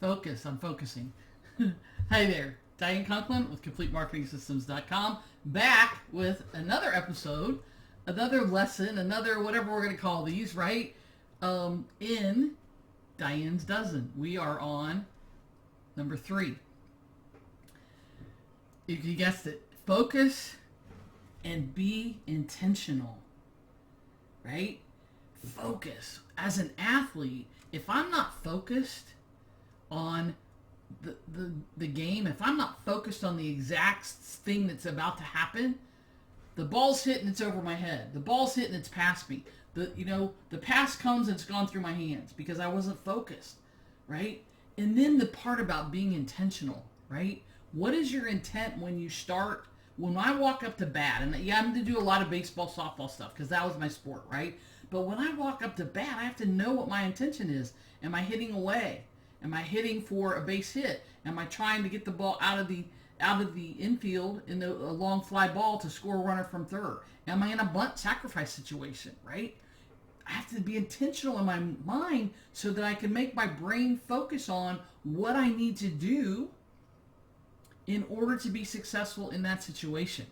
focus. I'm focusing. Hi there. Diane Conklin with CompleteMarketingSystems.com, back with another episode, another lesson, another whatever we're going to call these, right? In Diane's Dozen. We are on number 3. You guessed it. Focus and be intentional, right? Focus. As an athlete, if I'm not focused on the game, if I'm not focused on the exact thing that's about to happen, the ball's hit and it's over my head. The ball's hit and it's past me. The pass comes and it's gone through my hands because I wasn't focused, right? And then the part about being intentional, right? What is your intent when you start? When I walk up to bat, and yeah, I'm going to do a lot of baseball, softball stuff because that was my sport, right? But when I walk up to bat, I have to know what my intention is. Am I hitting away? Am I hitting for a base hit? Am I trying to get the ball out of the infield in a long fly ball to score a runner from third? Am I in a bunt sacrifice situation, right? I have to be intentional in my mind so that I can make my brain focus on what I need to do in order to be successful in that situation.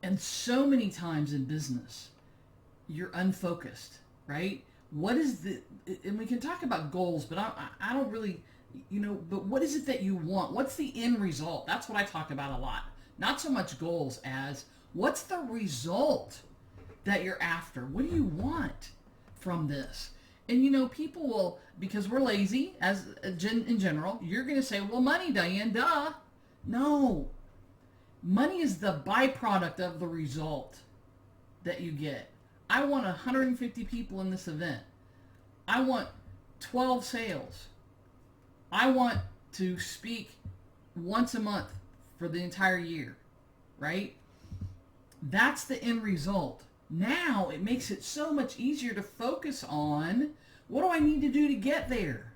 And so many times in business, you're unfocused, right? And we can talk about goals, but I don't really, but what is it that you want? What's the end result? That's what I talk about a lot. Not so much goals as what's the result that you're after? What do you want from this? And people will, because we're lazy in general, you're going to say, well, money, Diane, duh. No. Money is the byproduct of the result that you get. I want 150 people in this event. I want 12 sales. I want to speak once a month for the entire year, right? That's the end result. Now it makes it so much easier to focus on what do I need to do to get there.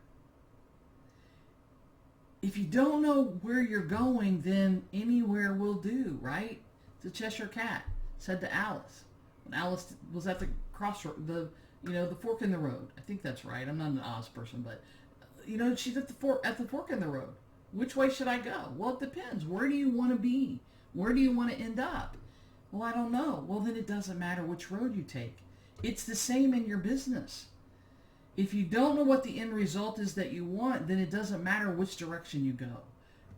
If you don't know where you're going, then anywhere will do, right? The Cheshire Cat said to Alice when Alice was at the crossroad, the fork in the road. I think that's right. I'm not an Oz person, but she's at the fork in the road. Which way should I go? Well, it depends. Where do you want to be? Where do you want to end up? Well, I don't know. Well, then it doesn't matter which road you take. It's the same in your business. If you don't know what the end result is that you want, then it doesn't matter which direction you go.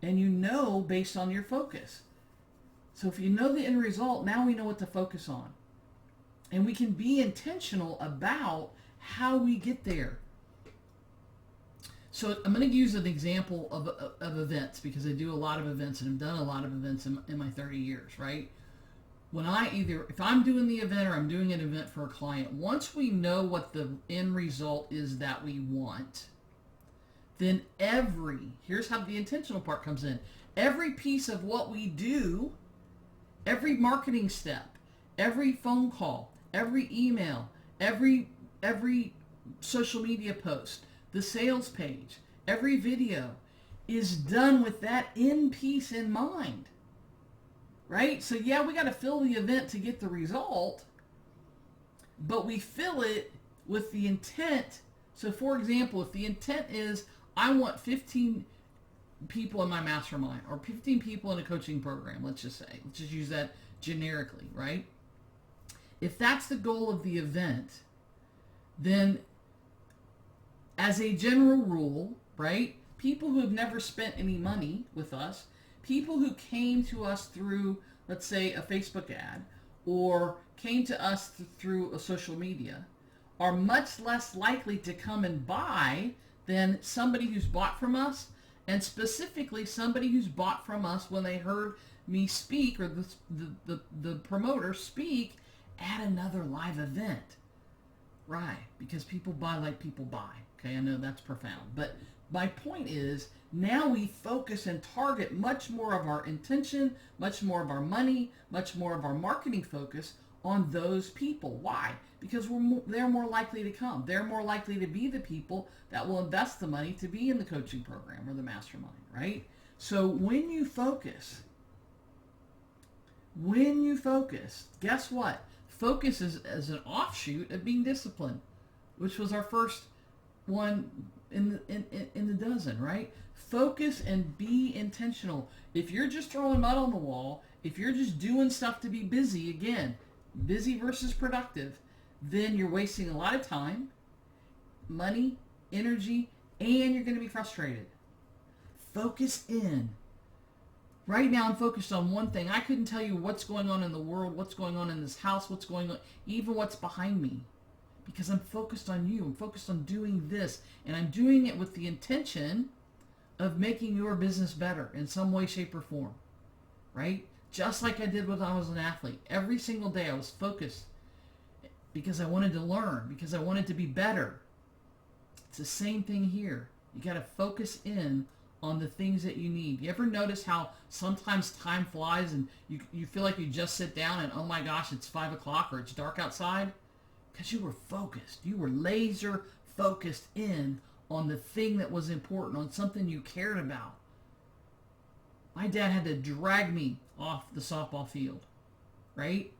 And based on your focus. So if you know the end result, now we know what to focus on. And we can be intentional about how we get there. So I'm going to use an example of events because I do a lot of events and I've done a lot of events in my 30 years, right? If I'm doing the event or I'm doing an event for a client, once we know what the end result is that we want, then here's how the intentional part comes in. Every piece of what we do, every marketing step, every phone call, every email, every social media post, the sales page, every video is done with that end piece in mind. Right? So yeah, we got to fill the event to get the result, but we fill it with the intent. So for example, if the intent is I want 15 people in my mastermind or 15 people in a coaching program, let's just use that generically, right? If that's the goal of the event, then as a general rule, right, people who have never spent any money with us, people who came to us through, let's say, a Facebook ad or came to us through a social media are much less likely to come and buy than somebody who's bought from us, and specifically somebody who's bought from us when they heard me speak or the promoter speak at another live event. Right, because people buy like people buy. Okay, I know that's profound, but my point is, now we focus and target much more of our intention, much more of our money, much more of our marketing focus on those people. Why? Because they're more likely to come. They're more likely to be the people that will invest the money to be in the coaching program or the mastermind, right? So when you focus, guess what? Focus is an offshoot of being disciplined, which was our first one in the dozen, right? Focus and be intentional. If you're just throwing mud on the wall, if you're just doing stuff to be busy, again, busy versus productive, then you're wasting a lot of time, money, energy, and you're going to be frustrated. Focus in. Right now I'm focused on one thing. I couldn't tell you what's going on in the world, what's going on in this house, what's going on, even what's behind me. Because I'm focused on you. I'm focused on doing this. And I'm doing it with the intention of making your business better in some way, shape, or form. Right? Just like I did when I was an athlete. Every single day I was focused because I wanted to learn, because I wanted to be better. It's the same thing here. You got to focus in on the things that you need. You ever notice how sometimes time flies and you feel like you just sit down and, oh my gosh, it's 5 o'clock or it's dark outside? Because you were focused. You were laser focused in on the thing that was important, on something you cared about. My dad had to drag me off the softball field, right?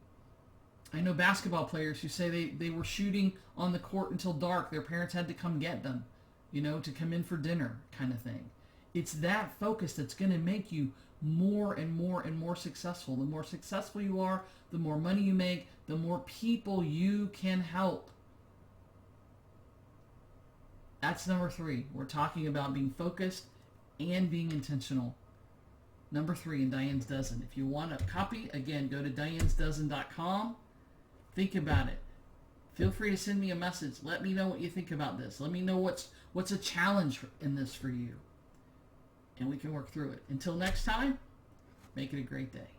I know basketball players who say they were shooting on the court until dark. Their parents had to come get them, to come in for dinner kind of thing. It's that focus that's going to make you more and more and more successful. The more successful you are, the more money you make, the more people you can help. That's number 3. We're talking about being focused and being intentional. Number 3 in Diane's Dozen. If you want a copy, again, go to dianesdozen.com. Think about it. Feel free to send me a message. Let me know what you think about this. Let me know what's a challenge in this for you. And we can work through it. Until next time, make it a great day.